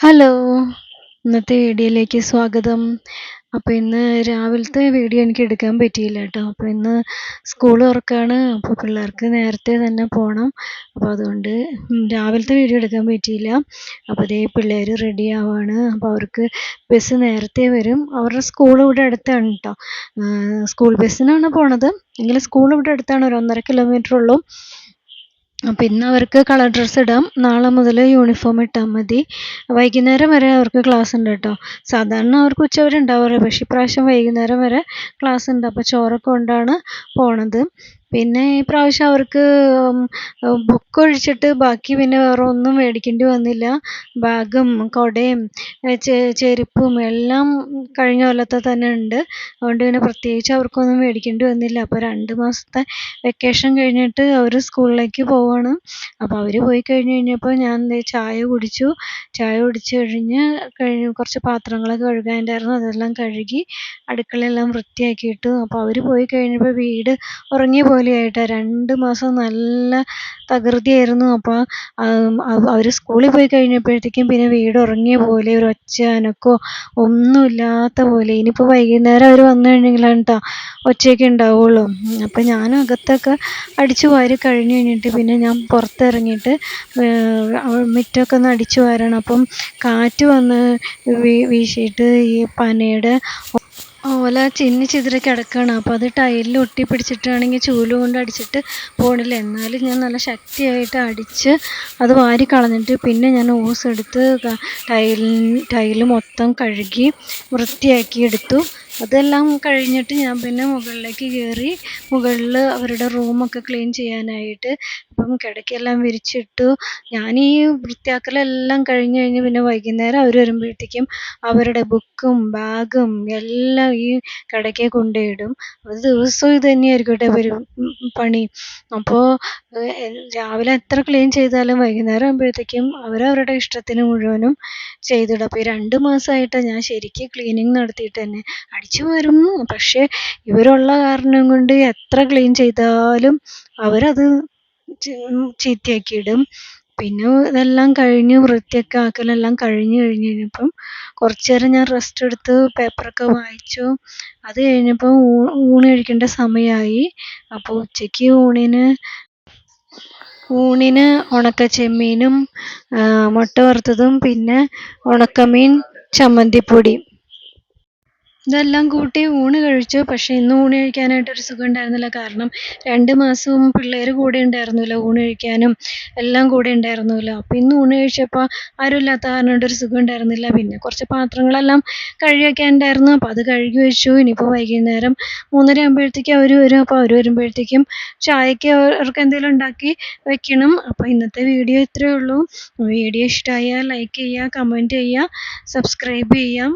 Hello! ഇന്നത്തെ വീഡിയോയിലേക്ക് സ്വാഗതം. അപ്പോൾ ഇന്ന് രാവിലത്തെ വീഡിയോ എനിക്ക് എടുക്കാൻ പറ്റിയില്ല കേട്ടോ. അപ്പോൾ ഇന്ന് സ്കൂൾ തുറക്കാണ്. അപ്പോൾ പിള്ളേർക്ക് നേരത്തെ തന്നെ പോകണം. അപ്പോൾ അതുകൊണ്ട് രാവിലത്തെ വീഡിയോ എടുക്കാൻ പറ്റിയില്ല. അപ്പോൾ ദേ പിള്ളേർ റെഡി ആവുകയാണ്. അപ്പോൾ അവർക്ക് ബസ് നേരത്തെ വരും. അവരുടെ സ്കൂൾ ഇവിടെ അടുത്താണ് കേട്ടോ. സ്കൂൾ ബസ്സിനാണ് പോണത്. എങ്കിലും സ്കൂൾ ഇവിടെ അടുത്താണ്. ഒരു 1.5 കിലോമീറ്റർ ഉള്ളൂ. അപ്പോൾ ഇന്ന് അവർക്ക് കളർ ഡ്രസ്സ് ഇടാം. നാളെ മുതൽ യൂണിഫോം ഇട്ടാൽ മതി. വൈകുന്നേരം വരെ അവർക്ക് ക്ലാസ് ഉണ്ട് കേട്ടോ. സാധാരണ അവർക്ക് ഉച്ചവരെ ഉണ്ടാവാറ്. പക്ഷേ ഇപ്രാവശ്യം വൈകുന്നേരം വരെ ക്ലാസ് ഉണ്ട്. അപ്പോൾ ചോറൊക്കെ കൊണ്ടാണ് പോണത്. പിന്നെ ഈ പ്രാവശ്യം അവർക്ക് ബുക്ക് ഒഴിച്ചിട്ട് ബാക്കി പിന്നെ വേറെ ഒന്നും മേടിക്കേണ്ടി വന്നില്ല. ബാഗും കുടയും ചെരുപ്പും എല്ലാം കഴിഞ്ഞ കൊല്ലത്തെ തന്നെ ഉണ്ട്. അതുകൊണ്ട് പിന്നെ പ്രത്യേകിച്ച് അവർക്കൊന്നും മേടിക്കേണ്ടി വന്നില്ല. അപ്പോൾ 2 മാസത്തെ വെക്കേഷൻ കഴിഞ്ഞിട്ട് അവർ സ്കൂളിലേക്ക് പോവുകയാണ്. അപ്പോൾ അവർ പോയി കഴിഞ്ഞപ്പോൾ ഞാൻ ദേ ചായ കുടിച്ചു. ചായ കുടിച്ച് കഴിഞ്ഞ് കുറച്ച് പാത്രങ്ങളൊക്കെ കഴുകാനുണ്ടായിരുന്നു. അതെല്ലാം കഴുകി അടുക്കളയെല്ലാം വൃത്തിയാക്കിയിട്ടു. അപ്പോൾ അവർ പോയി കഴിഞ്ഞപ്പോൾ വീട് ഉറങ്ങിയ പോലെയായിട്ടാണ്. 2 മാസം നല്ല തകൃതിയായിരുന്നു. അപ്പോൾ അവർ സ്കൂളിൽ പോയി കഴിഞ്ഞപ്പോഴത്തേക്കും പിന്നെ വീട് ഉറങ്ങിയ പോലെ, ഒരു ഒച്ച അനക്കോ ഒന്നുമില്ലാത്ത പോലെ. ഇനിയിപ്പോൾ വൈകുന്നേരം അവർ വന്നു കഴിഞ്ഞെങ്കിലാണ് കേട്ടോ ഒച്ചയൊക്കെ ഉണ്ടാവുള്ളൂ. അപ്പോൾ ഞാൻ അകത്തൊക്കെ അടിച്ചു വാരി കഴിഞ്ഞ് കഴിഞ്ഞിട്ട് പിന്നെ ഞാൻ പുറത്തിറങ്ങിയിട്ട് മുറ്റമൊക്കെ ഒന്ന് അടിച്ചു വാരണം. അപ്പം കാറ്റ് വന്ന് വീശിയിട്ട് ഈ പനയുടെ ഓല ചിന്നി ചിതറി കിടക്കുകയാണ്. അപ്പോൾ അത് ടൈലിൽ ഒട്ടി പിടിച്ചിട്ടാണെങ്കിൽ ചൂല് കൊണ്ട് അടിച്ചിട്ട് പോണില്ല. എന്നാലും ഞാൻ നല്ല ശക്തിയായിട്ട് അടിച്ച് അത് വാരി കളഞ്ഞിട്ട് പിന്നെ ഞാൻ ഓസ് എടുത്ത് ടൈല് മൊത്തം കഴുകി വൃത്തിയാക്കി എടുത്തു. അതെല്ലാം കഴിഞ്ഞിട്ട് ഞാൻ പിന്നെ മുകളിലേക്ക് കയറി. മുകളിൽ അവരുടെ റൂമൊക്കെ ക്ലീൻ ചെയ്യാനായിട്ട് അപ്പം കിടക്കയെല്ലാം വിരിച്ചിട്ടു. ഞാൻ ഈ വൃത്തിയാക്കലെല്ലാം കഴിഞ്ഞ് പിന്നെ വൈകുന്നേരം അവർ വരുമ്പോഴത്തേക്കും അവരുടെ ബുക്കും ബാഗും എല്ലാം ഈ കിടക്കയിൽ കൊണ്ടുപോയിടും. ഒരു ദിവസവും ഇത് തന്നെയായിരിക്കും കേട്ടോ പണി. അപ്പോൾ രാവിലെ എത്ര ക്ലീൻ ചെയ്താലും വൈകുന്നേരം ആകുമ്പോഴത്തേക്കും അവരവരുടെ ഇഷ്ടത്തിന് മുഴുവനും ചെയ്തിടും. അപ്പോൾ ഈ 2 മാസമായിട്ടാണ് ഞാൻ ശരിക്കും ക്ലീനിങ് നടത്തിയിട്ട് തന്നെ അടിച്ചു വാരും. പക്ഷേ ഇവരുള്ള കാരണം കൊണ്ട് എത്ര ക്ലീൻ ചെയ്താലും അവരത് ചീത്തയാക്കിയിടും. പിന്നെ ഇതെല്ലാം കഴിഞ്ഞ് വൃത്തിയൊക്കെ ആക്കലെല്ലാം കഴിഞ്ഞപ്പം കുറച്ച് നേരം ഞാൻ റെസ്റ്റ് എടുത്ത് പേപ്പറൊക്കെ വായിച്ചു. അത് കഴിഞ്ഞപ്പോൾ ഊണ് കഴിക്കേണ്ട സമയമായി. അപ്പോൾ ഉച്ചയ്ക്ക് ഊണിന് ഉണക്കച്ചെമ്മീനും മുട്ട വറുത്തതും പിന്നെ ഉണക്കമീൻ ചമ്മന്തിപ്പൊടി ഇതെല്ലാം കൂട്ടി ഊണ് കഴിച്ചു. പക്ഷേ ഇന്ന് ഊണ് കഴിക്കാനായിട്ടൊരു സുഖം ഉണ്ടായിരുന്നില്ല. കാരണം 2 മാസവും പിള്ളേർ കൂടെ ഉണ്ടായിരുന്നല്ലോ, ഊണ് കഴിക്കാനും എല്ലാം കൂടെ ഉണ്ടായിരുന്നല്ലോ. അപ്പോൾ ഇന്ന് ഊണ് കഴിച്ചപ്പോൾ ആരും ഇല്ലാത്ത കാരണം കൊണ്ടൊരു സുഖം ഉണ്ടായിരുന്നില്ല. പിന്നെ കുറച്ച് പാത്രങ്ങളെല്ലാം കഴുകി വെക്കാനുണ്ടായിരുന്നു. അപ്പോൾ അത് കഴുകി വെച്ചു. ഇനിയിപ്പോൾ വൈകുന്നേരം 3:30 ആകുമ്പോഴത്തേക്കും അവർ വരും. അപ്പോൾ അവർ വരുമ്പോഴത്തേക്കും ചായക്ക് അവർക്ക് എന്തെങ്കിലും ഉണ്ടാക്കി വെക്കണം. അപ്പോൾ ഇന്നത്തെ വീഡിയോ ഇത്രയേ ഉള്ളൂ. വീഡിയോ ഇഷ്ടമായാൽ ലൈക്ക് ചെയ്യുക, കമൻറ്റ് ചെയ്യുക, സബ്സ്ക്രൈബ് ചെയ്യാം.